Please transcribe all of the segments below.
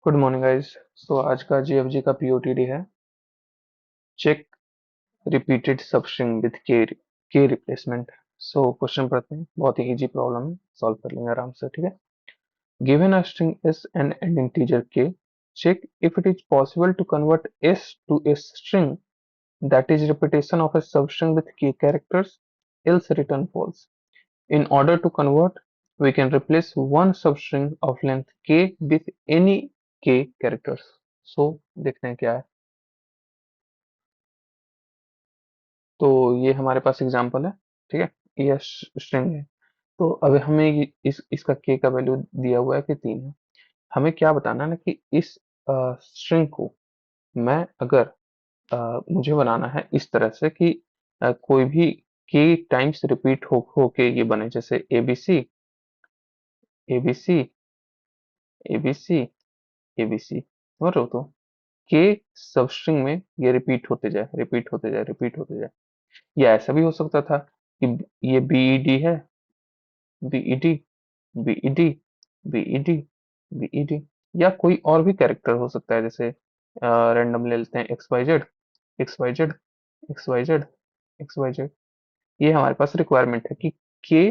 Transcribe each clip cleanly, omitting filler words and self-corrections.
Good morning guys. आज का GFG का पीओटीडी है चेक रिपीटेड सबस्ट्रिंग विद के रिप्लेसमेंट। क्वेश्चन पढ़ते हैं, बहुत ही इजी प्रॉब्लम है, सॉल्व कर लेंगे आराम से। ठीक है। Given a string s and an integer k, check if it is possible to convert s to a string that is repetition of a substring with k characters, else return false. In order to convert, we can replace one substring of length k with any k characters. देखते हैं क्या है। तो ये हमारे पास example है। ठीक है, ये स्ट्रिंग है। तो अब हमें इसका के का वैल्यू दिया हुआ है कि 3 है। हमें क्या बताना है ना कि इस स्ट्रिंग को मैं अगर मुझे बनाना है इस तरह से कि कोई भी के टाइम्स रिपीट हो के ये बने, जैसे एबीसी एबीसी एबीसी एबीसी। समझ रहे हो? तो के सबस्ट्रिंग में ये रिपीट होते जाए, रिपीट होते जाए, रिपीट होते जाए। या ऐसा भी हो सकता था कि ये बीईडी है, बीईडी बीईडी बीईडी बीईडी, या कोई और भी कैरेक्टर हो सकता है। जैसे रैंडम ले लेते हैं x y z, x y z, x y z, x y z. ये हमारे पास रिक्वायरमेंट है कि के,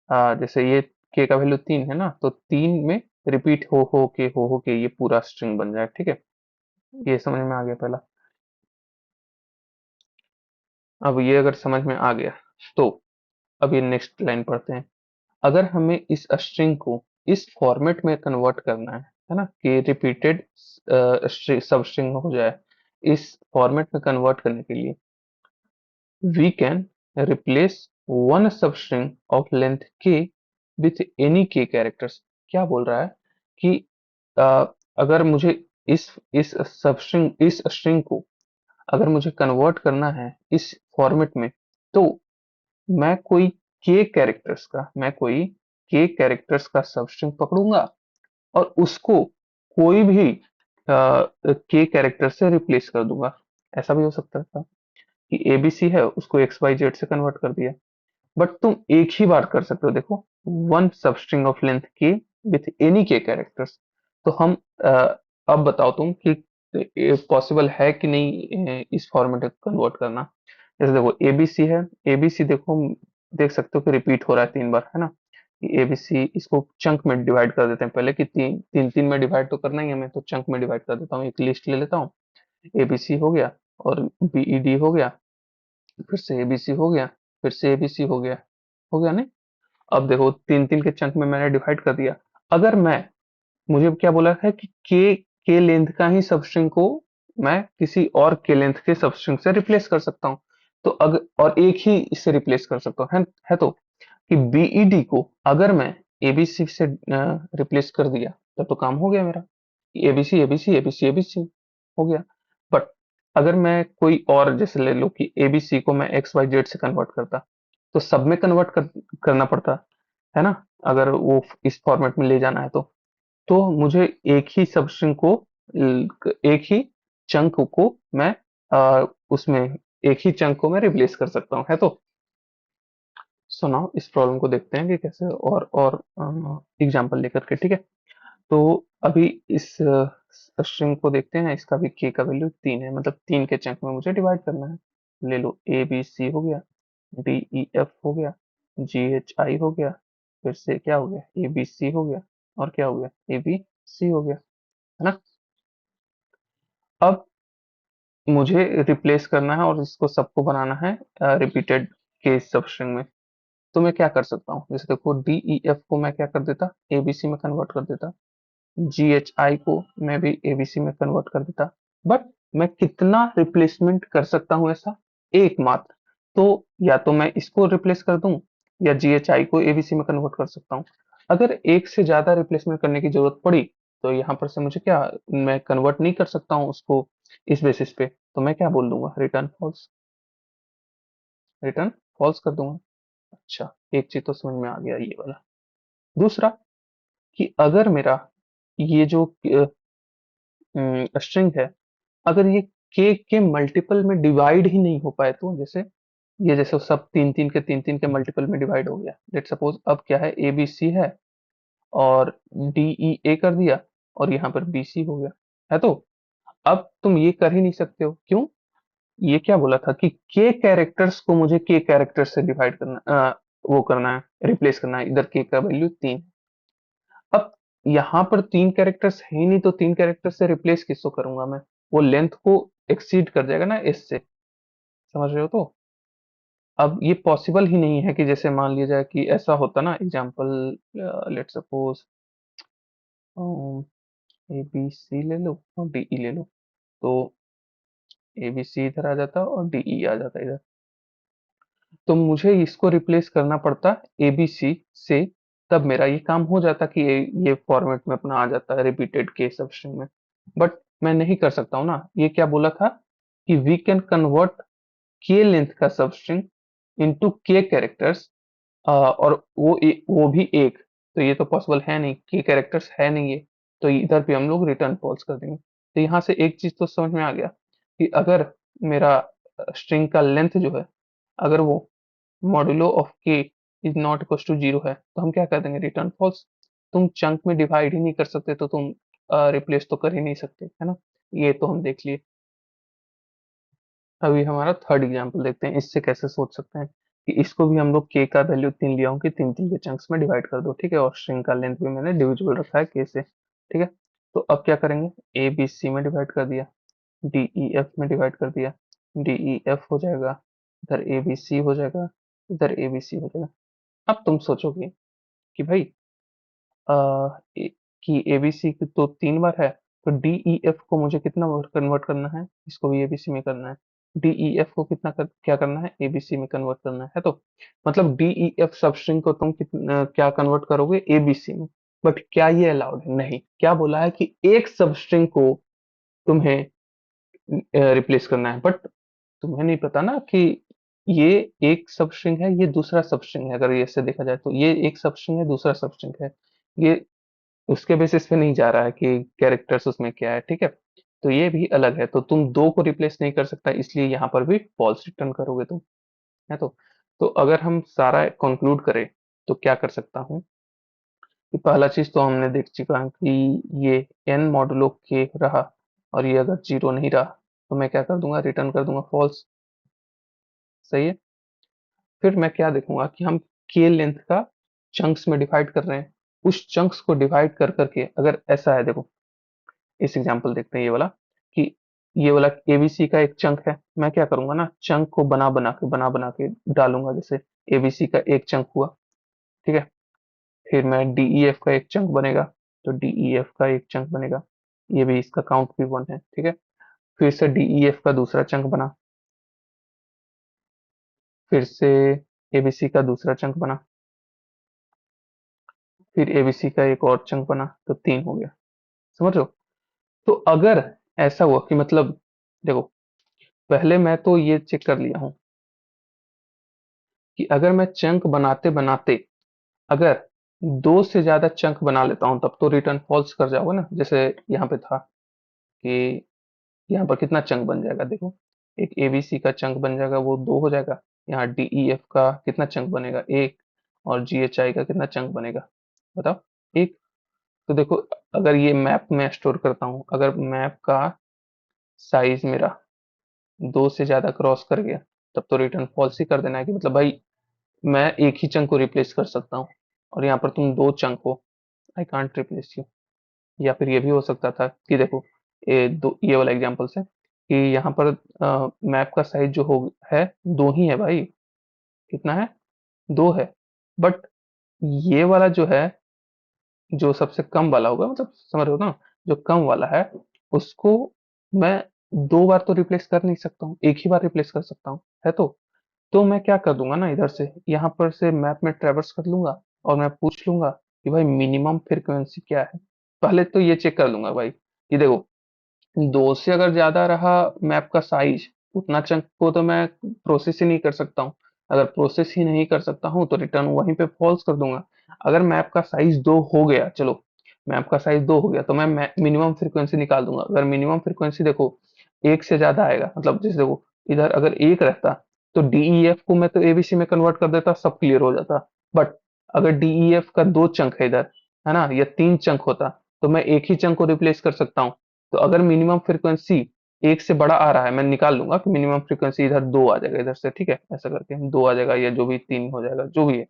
जैसे ये के का वैल्यू 3 है ना, तो 3 में रिपीट हो के ये पूरा स्ट्रिंग बन जाए। ठीक है, ये समझ में आ गया पहला। अब ये अगर समझ में आ गया तो अब ये नेक्स्ट लाइन पढ़ते हैं। अगर हमें इस स्ट्रिंग को इस फॉर्मेट में कन्वर्ट करना है ना, कि रिपीटेड सब स्ट्रिंग हो जाए, इस फॉर्मेट में कन्वर्ट करने के लिए we can replace one sub string of length k with any k characters. क्या बोल रहा है कि अ, अगर मुझे इस इस स्ट्रिंग को अगर मुझे कन्वर्ट करना है इस फॉर्मेट में, तो मैं कोई के कैरेक्टर्स का सबस्ट्रिंग पकड़ूंगा और उसको कोई भी के कैरेक्टर से रिप्लेस कर दूंगा। ऐसा भी हो सकता था कि एबीसी है, उसको एक्स वाई जेड से कन्वर्ट कर दिया। बट तुम एक ही बार कर सकते हो, देखो, one substring of length k with any k characters. तो हम अ, अब बताओ तुम कि पॉसिबल है कि नहीं इस फॉर्मेट में कन्वर्ट करना। जैसे देखो एबीसी है, एबीसी देखो, देख सकते हो कि रिपीट हो रहा है 3 बार, है ना। एबीसी, इसको चंक में डिवाइड कर देते हैं पहले, कि तीन तीन तीन में डिवाइड तो करना ही है हमें, तो चंक में डिवाइड कर देता हूँ। एक लिस्ट ले लेता हूँ, एबीसी हो गया और बीईडी हो गया, फिर से एबीसी हो गया, फिर से एबीसी हो गया नहीं। अब देखो 3 3 के चंक में मैंने डिवाइड कर दिया। अगर मैं, मुझे क्या बोला है कि के लेंथ का ही सबस्ट्रिंग को मैं किसी और के लेंथ के सबस्ट्रिंग से रिप्लेस कर सकता हूँ। तो अगर और एक ही इससे रिप्लेस कर सकता हूँ, है तो, कि बीईडी को अगर मैं एबीसी से रिप्लेस कर दिया, तब तो काम हो गया मेरा। एबीसी एबीसी एबीसी एबीसी हो गया। बट अगर मैं कोई और, जैसे ले लो कि एबीसी को मैं एक्स वाई जेड से कन्वर्ट करता, तो सब में करना पड़ता, है ना। अगर वो इस फॉर्मेट में ले जाना है तो मुझे एक ही सबस्ट्रिंग को, एक ही चंक को मैं उसमें एक ही चंक को मैं रिप्लेस कर सकता हूँ, है तो। सो नाउ इस प्रॉब्लम को देखते हैं कि कैसे, और एग्जांपल लेकर के। ठीक है। तो अभी इस स्ट्रिंग को देखते हैं, इसका भी के का वैल्यू 3 है, मतलब 3 के चंक में मुझे डिवाइड करना है। ले लो, ए बी सी हो गया, डी ई एफ हो गया, जी एच आई हो गया, फिर से क्या हो गया, ए बी सी हो गया, और क्या हो गया, ए बी सी हो गया, है ना। अब मुझे रिप्लेस करना है और इसको सबको बनाना है रिपीटेड के सबस्ट्रिंग में। तो मैं क्या कर सकता हूँ, जैसे देखो डी ई एफ को मैं क्या कर देता, एबीसी में कन्वर्ट कर देता, जी एच आई को मैं भी एबीसी में कन्वर्ट कर देता। बट मैं कितना रिप्लेसमेंट कर सकता हूँ ऐसा, एक मात्र। तो या तो मैं इसको रिप्लेस कर दूं, या जी एच आई को एबीसी में कन्वर्ट कर सकता हूँ। अगर एक से ज्यादा रिप्लेसमेंट करने की जरूरत पड़ी, तो यहाँ पर से मुझे क्या, मैं कन्वर्ट नहीं कर सकता हूँ उसको इस बेसिस पे, तो मैं क्या बोल दूंगा, रिटर्न फॉल्स, रिटर्न फॉल्स कर दूंगा। अच्छा, एक चीज तो समझ में आ गया ये वाला। दूसरा, कि अगर मेरा ये जो स्ट्रिंग है, अगर ये के मल्टीपल में डिवाइड ही नहीं हो पाए, तो जैसे ये, जैसे सब तीन तीन के मल्टीपल में डिवाइड हो गया। लेट सपोज अब क्या है, ए बी सी है और डी ई ए कर दिया, और यहाँ पर BC हो गया, है तो। अब तुम ये कर ही नहीं सकते हो, क्यों? ये क्या बोला था कि के कैरेक्टर्स को मुझे के कैरेक्टर से डिवाइड करना, वो करना है, रिप्लेस करना है। इधर के का वैल्यू 3। अब यहाँ पर 3 कैरेक्टर्स है ही नहीं, तो 3 कैरेक्टर से रिप्लेस किसको करूंगा मैं? वो लेंथ को एक्सीड कर जाएगा ना एस से, समझ रहे हो? तो अब ये पॉसिबल ही नहीं है कि जैसे मान लिया जाए कि ऐसा होता ना, example let suppose a b c ले लो और डी ई ले लो, तो ए बी सी इधर आ जाता और डी ई आ जाता इधर। तो मुझे इसको रिप्लेस करना पड़ता ए बी सी से, तब मेरा ये काम हो जाता कि ये फॉर्मेट में अपना आ जाता है रिपीटेड के सबस्ट्रिंग में। बट मैं नहीं कर सकता हूँ ना। ये क्या बोला था कि वी कैन कन्वर्ट के लेंथ का सबस्ट्रिंग इनटू के कैरेक्टर्स, और वो भी एक। तो ये तो पॉसिबल है नहीं, के कैरेक्टर्स है नहीं ये। तो इधर भी हम लोग रिटर्न फॉल्स कर देंगे। तो यहाँ से एक चीज तो समझ में आ गया कि अगर मेरा स्ट्रिंग का लेंथ जो है, अगर वो modulo of k is not equal to 0 है, तो हम क्या कर देंगे? Return false. तुम चंक में डिवाइड ही नहीं कर सकते, तो तुम रिप्लेस तो कर ही नहीं सकते, है ना। ये तो हम देख लिए। अभी हमारा थर्ड एग्जाम्पल देखते हैं, इससे कैसे सोच सकते हैं कि इसको भी हम लोग के का वैल्यू 3 लिया हूँ कि 3 3 के चंक्स में डिवाइड कर दो, ठीक है। और स्ट्रिंग का लेंथ भी मैंने डिविजिबल रखा है के से, ठीक है। तो अब क्या करेंगे? ए बी सी में डिवाइड कर दिया, डी ई एफ में डिवाइड कर दिया, डी ई एफ हो जाएगा, इधर ए बी सी हो जाएगा, इधर ए बी सी हो जाएगा। अब तुम सोचोगे कि भाई अ, कि एबीसी तो 3 बार है, तो डीईएफ को मुझे कितना बार कन्वर्ट करना है? इसको भी एबीसी में करना है। डीईएफ को क्या करना है? एबीसी में कन्वर्ट करना है तो मतलब डीईएफ सबस्ट्रिंग को तुम कितना क्या कन्वर्ट करोगे? एबीसी में। बट क्या ये अलाउड है? नहीं। क्या बोला है कि एक सबस्ट्रिंग को तुम्हें रिप्लेस करना है, बट तुम्हें नहीं पता ना कि ये एक सबस्ट्रिंग है, ये दूसरा सबस्ट्रिंग है। अगर ये ऐसे देखा जाए तो ये एक सबस्ट्रिंग है, दूसरा सबस्ट्रिंग है। ये उसके बेसिस पे नहीं जा रहा है कि कैरेक्टर्स उसमें क्या है, ठीक है। तो ये भी अलग है, तो तुम दो को रिप्लेस नहीं कर सकता, इसलिए यहाँ पर भी फॉल्स रिटर्न करोगे तुम, है तो अगर हम सारा कंक्लूड करें तो क्या कर सकता हूँ कि पहला चीज तो हमने देख चुका है कि ये एन मॉडुलो के रहा, और ये अगर 0 नहीं रहा तो मैं क्या कर दूंगा? रिटर्न कर दूंगा फॉल्स। सही है। फिर मैं क्या देखूंगा कि हम के लेंथ का चंक्स में डिवाइड कर रहे हैं। उस चंक्स को डिवाइड कर करके, अगर ऐसा है, देखो इस एग्जांपल देखते हैं ये वाला, कि ये वाला एबीसी का एक चंक है। मैं क्या करूंगा ना, चंक को बना बना के डालूंगा। जैसे एबीसी का एक चंक हुआ, ठीक है। फिर मैं डीईएफ का एक चंक बनेगा, तो डीईएफ का एक चंक बनेगा, ये भी इसका काउंट भी 1 है, ठीक है। फिर से डीईएफ का दूसरा चंक बना, फिर से एबीसी का दूसरा चंक बना, फिर एबीसी का एक और चंक बना, तो 3 हो गया। समझ रहे हो? तो अगर ऐसा हुआ कि मतलब देखो, पहले मैं तो ये चेक कर लिया हूं कि अगर मैं चंक बनाते बनाते अगर दो से ज्यादा चंक बना लेता हूं, तब तो रिटर्न फॉल्स कर जाओगे ना। जैसे यहाँ पे था कि यहाँ पर कितना चंक बन जाएगा, देखो एक एबीसी का चंक बन जाएगा, वो 2 हो जाएगा। यहाँ डीईएफ का कितना चंक बनेगा? 1। और जीएचआई का कितना चंक बनेगा, बताओ? 1। तो देखो, अगर ये मैप में स्टोर करता हूँ, अगर मैप का साइज मेरा 2 से ज्यादा क्रॉस कर गया, तब तो रिटर्न फॉल्स ही कर देना है कि मतलब भाई मैं एक ही चंक को रिप्लेस कर सकता हूँ, और यहाँ पर तुम 2 चंक हो, आई कांट रिप्लेस यू। या फिर ये भी हो सकता था कि देखो, ये वाला एग्जांपल से कि यहाँ पर मैप का साइज जो हो है 2 ही है भाई। कितना है? 2 है। बट ये वाला जो है, जो सबसे कम वाला होगा, मतलब समझ रहे हो ना, जो कम वाला है, उसको मैं 2 बार तो रिप्लेस कर नहीं सकता हूँ, एक ही बार रिप्लेस कर सकता हूँ, है तो मैं क्या कर दूंगा ना, इधर से यहाँ पर से मैप में ट्रेवर्स कर लूंगा, और मैं पूछ लूंगा कि भाई मिनिमम फ्रीक्वेंसी क्या है। पहले तो ये चेक कर लूंगा भाई कि देखो, 2 से अगर ज्यादा रहा मैप का साइज, उतना चंक को तो मैं प्रोसेस ही नहीं कर सकता हूँ। अगर प्रोसेस ही नहीं कर सकता हूँ तो रिटर्न वहीं पे फॉल्स कर दूंगा। अगर मैप का साइज 2 हो गया, चलो मैप का साइज 2 हो गया, तो मैं मिनिमम फ्रीक्वेंसी निकाल दूंगा। अगर मिनिमम फ्रीक्वेंसी देखो 1 से ज्यादा आएगा, मतलब जैसे देखो इधर अगर 1 रहता, तो डीईएफ को मैं तो एबीसी में कन्वर्ट कर देता, सब क्लियर हो जाता। बट अगर डीईएफ का 2 चंक है इधर, है ना, या 3 चंक होता, तो मैं एक ही चंक को रिप्लेस कर सकता हूँ। तो अगर मिनिमम फ्रीक्वेंसी एक से बड़ा आ रहा है, मैं निकाल लूंगा कि मिनिमम फ्रीक्वेंसी इधर दो आ जाएगा इधर से, ठीक है, ऐसा करके दो आ जाएगा या जो भी तीन हो जाएगा जो भी है।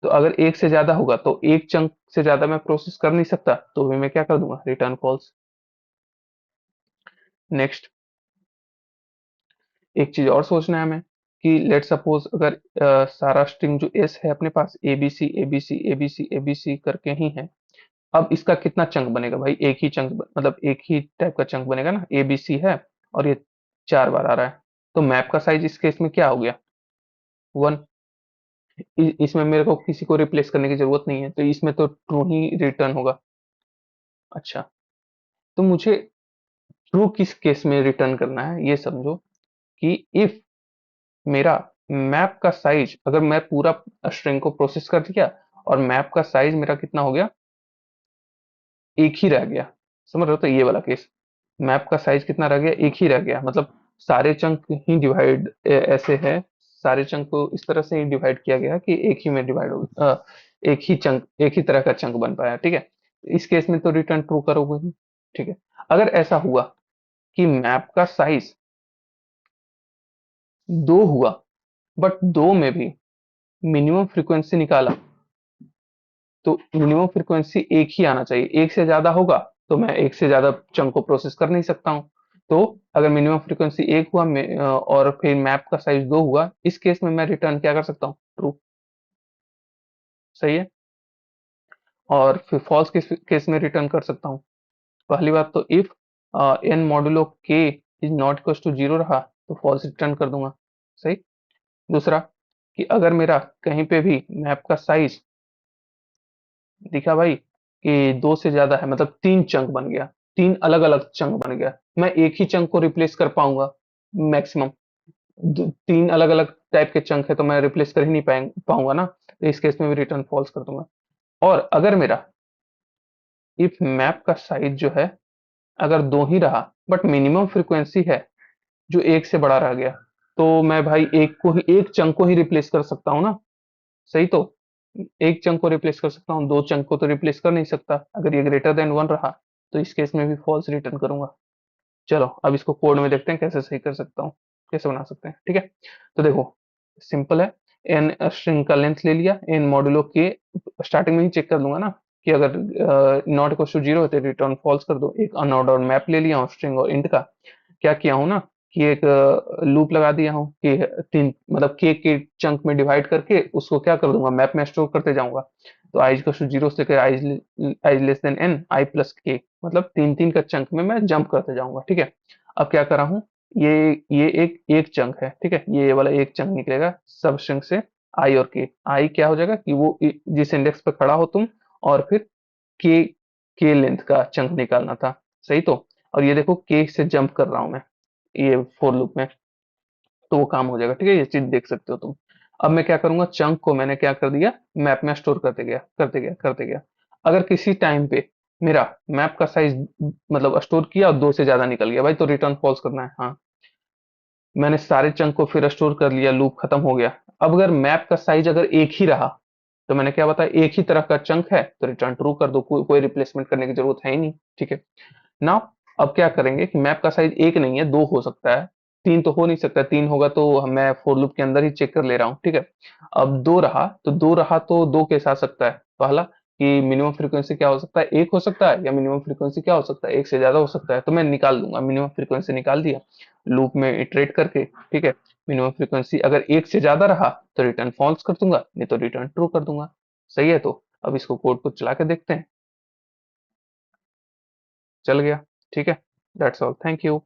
तो अगर एक से ज्यादा होगा तो एक चंक से ज्यादा मैं प्रोसेस कर नहीं सकता, तो भी मैं क्या कर दूंगा, रिटर्न फॉल्स। नेक्स्ट, एक चीज और सोचना है हमें कि लेट सपोज अगर सारा स्ट्रिंग जो एस है अपने पास एबीसी एबीसी एबीसी एबीसी करके ही है। अब इसका कितना चंक बनेगा भाई, एक ही चंक मतलब एक ही टाइप का चंक बनेगा ना, एबीसी है और ये चार बार आ रहा है। तो मैप का साइज इस केस में क्या हो गया, वन। इसमें मेरे को किसी को रिप्लेस करने की जरूरत नहीं है, तो इसमें तो ट्रू ही रिटर्न होगा। अच्छा, तो मुझे ट्रू किस केस में रिटर्न करना है ये समझो, कि इफ मेरा मैप का साइज, अगर मैं पूरा स्ट्रिंग को प्रोसेस कर दिया और मैप का साइज मेरा कितना हो गया, एक ही रह गया। समझ रहे हो, तो ये वाला केस, मैप का साइज कितना रह गया, एक ही रह गया, मतलब सारे चंक ही डिवाइड ऐसे है, सारे चंक को इस तरह से ही डिवाइड किया गया कि एक ही में डिवाइड हो एक ही चंक, एक ही तरह का चंक बन पाया, ठीक है। इस केस में तो रिटर्न ट्रू करोगे ही, ठीक है। अगर ऐसा हुआ कि मैप का साइज दो हुआ, बट दो में भी मिनिमम फ्रीक्वेंसी निकाला, तो मिनिमम फ्रीक्वेंसी एक ही आना चाहिए, एक से ज्यादा होगा तो मैं एक से ज्यादा चंक को प्रोसेस कर नहीं सकता हूँ। तो अगर मिनिमम फ्रीक्वेंसी एक हुआ और फिर मैप का साइज दो हुआ, इस केस में मैं रिटर्न क्या कर सकता हूँ, ट्रू। सही है। और फिर फॉल्स केस में रिटर्न कर सकता हूँ। पहली बात तो if n modulo k is not equal to zero रहा तो फॉल्स रिटर्न कर दूंगा। सही। दूसरा, कि अगर मेरा कहीं पे भी मैप का साइज दिखा भाई कि दो से ज्यादा है, मतलब तीन चंक बन गया, तीन अलग अलग चंक बन गया, मैं एक ही चंक को रिप्लेस कर पाऊंगा मैक्सिमम। तीन अलग अलग टाइप के चंक है तो मैं रिप्लेस कर ही नहीं पाऊंगा ना, तो इस केस में भी रिटर्न फॉल्स कर दूंगा। और अगर मेरा इफ मैप का साइज जो है अगर दो ही रहा, बट मिनिमम फ्रीक्वेंसी है जो एक से बड़ा रह गया, तो मैं भाई एक चंक को ही रिप्लेस कर सकता हूँ ना। सही तो, एक चंक को रिप्लेस कर सकता हूँ, दो चंक को तो रिप्लेस कर नहीं सकता। अगर ये ग्रेटर देन वन रहा तो इस केस में भी फॉल्स रिटर्न करूंगा। चलो अब इसको कोड में देखते हैं कैसे सही कर सकता हूँ, कैसे बना सकते हैं, ठीक है। तो देखो, सिंपल है। एन स्ट्रिंग का लेंथ ले लिया, एन मॉड्यूलो के, स्टार्टिंग में ही चेक कर लूंगा ना कि अगर नॉट इक्वल टू जीरो है तो रिटर्न फॉल्स कर दो। एक अनऑर्डर मैप ले लिया हूँ स्ट्रिंग और इंट का। क्या किया हूँ ना कि एक लूप लगा दिया हूँ कि तीन मतलब के चंक में डिवाइड करके उसको क्या कर दूंगा, मैप में स्टोर करते जाऊंगा। तो आई इक्वल टू जीरो से लेकर आई लेस देन एन आई प्लस के, मतलब तीन तीन का चंक में मैं जंप करते जाऊंगा, ठीक है। अब क्या कर रहा हूँ, ये ये एक एक चंक है, ठीक है, ये वाला एक चंक निकलेगा सब स्ट्रिंग से। आई और के, आई क्या हो जाएगा कि वो जिस इंडेक्स पे खड़ा हो तुम, और फिर के के लेंथ का चंक निकालना था। सही तो। और ये देखो के से जंप कर रहा हूं मैं ये फोर लूप में, तो वो काम हो जाएगा, ठीक है, ये चीज देख सकते हो तुम। अब मैं क्या करूंगा, चंक को मैंने क्या कर दिया, मैप में स्टोर करते गया करते गया करते गया। अगर किसी टाइम पे मेरा मैप का साइज मतलब स्टोर किया और दो से ज्यादा निकल गया भाई, तो रिटर्न फॉल्स करना है, हाँ। मैंने सारे चंक को फिर स्टोर कर लिया, लूप खत्म हो गया। अब अगर मैप का साइज अगर एक ही रहा, तो मैंने क्या बताया, एक ही तरह का चंक है तो रिटर्न ट्रू कर दो, कोई रिप्लेसमेंट करने की जरूरत है ही नहीं, ठीक है। नाउ अब क्या करेंगे कि मैप का साइज एक नहीं है, दो हो सकता है, तीन तो हो नहीं सकता, तीन होगा तो मैं फॉर लूप के अंदर ही चेक कर ले रहा हूँ, ठीक है। अब दो रहा तो दो कैसे आ सकता है, पहला कि मिनिमम फ्रीक्वेंसी क्या हो सकता है, एक हो सकता है, या मिनिमम फ्रीक्वेंसी क्या हो सकता है, एक से ज्यादा हो सकता है, तो मैं निकाल दूंगा, मिनिमम फ्रीक्वेंसी निकाल दिया लूप में इटरेट करके, ठीक है। मिनिमम फ्रीक्वेंसी अगर एक से ज्यादा रहा तो रिटर्न फॉल्स कर दूंगा, नहीं तो रिटर्न ट्रू कर दूंगा। सही है, तो अब इसको कोड को चला के देखते हैं। चल गया, ठीक है। That's all, thank you.